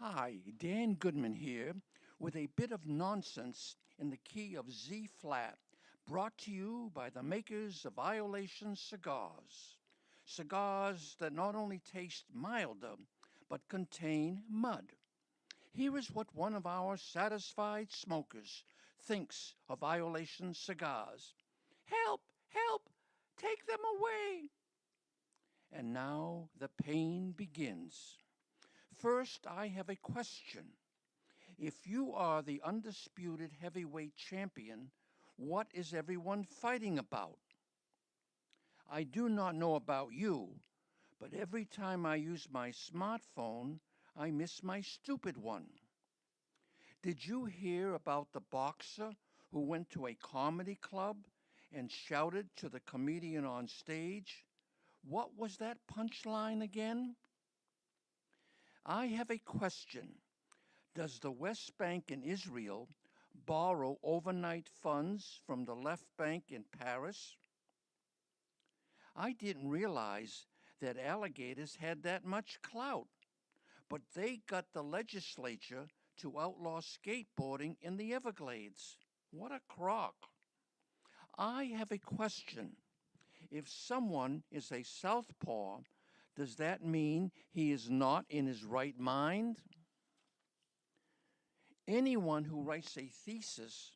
Hi, Dan Goodman here with a bit of nonsense in the key of Z flat, brought to you by the makers of Violation Cigars. Cigars that not only taste milder, but contain mud. Here is what one of our satisfied smokers thinks of Violation Cigars. Help! Help! Take them away! And now the pain begins. First, I have a question. If you are the undisputed heavyweight champion, what is everyone fighting about? I do not know about you, but every time I use my smartphone, I miss my stupid one. Did you hear about the boxer who went to a comedy club and shouted to the comedian on stage? What was that punchline again? I have a question. Does the West Bank in Israel borrow overnight funds from the left bank in Paris? I didn't realize that alligators had that much clout, but they got the legislature to outlaw skateboarding in the Everglades. What a crock. I have a question. If someone is a southpaw, does that mean he is not in his right mind? Anyone who writes a thesis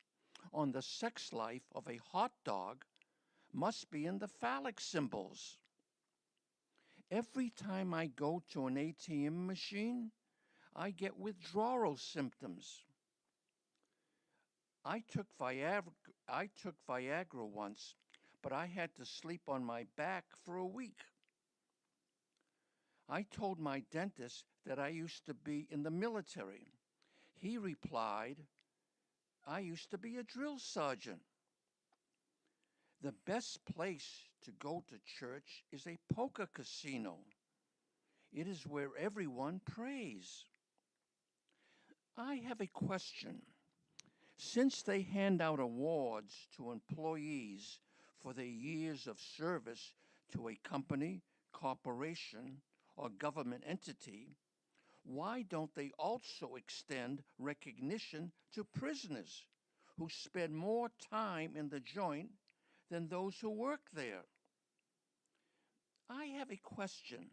on the sex life of a hot dog must be in the phallic symbols. Every time I go to an ATM machine, I get withdrawal symptoms. I took Viagra once, but I had to sleep on my back for a week. I told my dentist that I used to be in the military. He replied, I used to be a drill sergeant. The best place to go to church is a poker casino. It is where everyone prays. I have a question. Since they hand out awards to employees for their years of service to a company, corporation, or government entity, why don't they also extend recognition to prisoners who spend more time in the joint than those who work there? I have a question.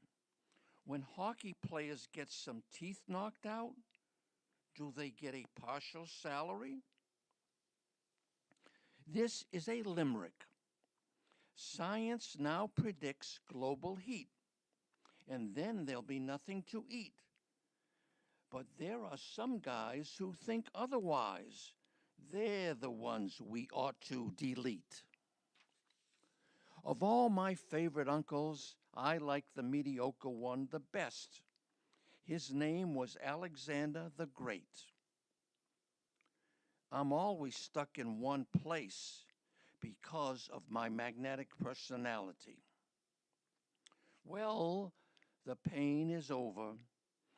When hockey players get some teeth knocked out, do they get a partial salary? This is a limerick. Science now predicts global heat, and then there'll be nothing to eat. But there are some guys who think otherwise. They're the ones we ought to delete. Of all my favorite uncles, I like the mediocre one the best. His name was Alexander the Great. I'm always stuck in one place because of my magnetic personality. Well, the pain is over,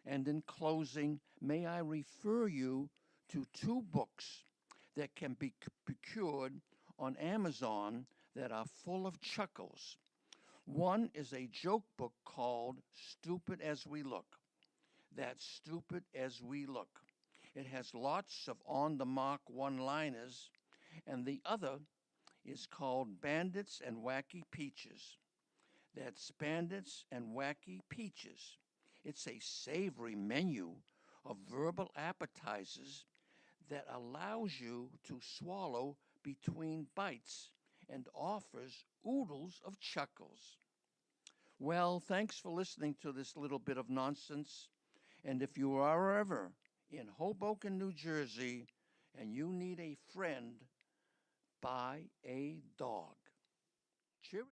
and in closing, may I refer you to two books that can be procured on Amazon that are full of chuckles. One is a joke book called Stupid as We Look. That's Stupid as We Look. It has lots of on-the-mark one-liners, and the other is called Bandits and Wacky Peaches. That's Bandits and Wacky Peaches. It's a savory menu of verbal appetizers that allows you to swallow between bites and offers oodles of chuckles. Well, thanks for listening to this little bit of nonsense. And if you are ever in Hoboken, New Jersey, and you need a friend, buy a dog. Cheers.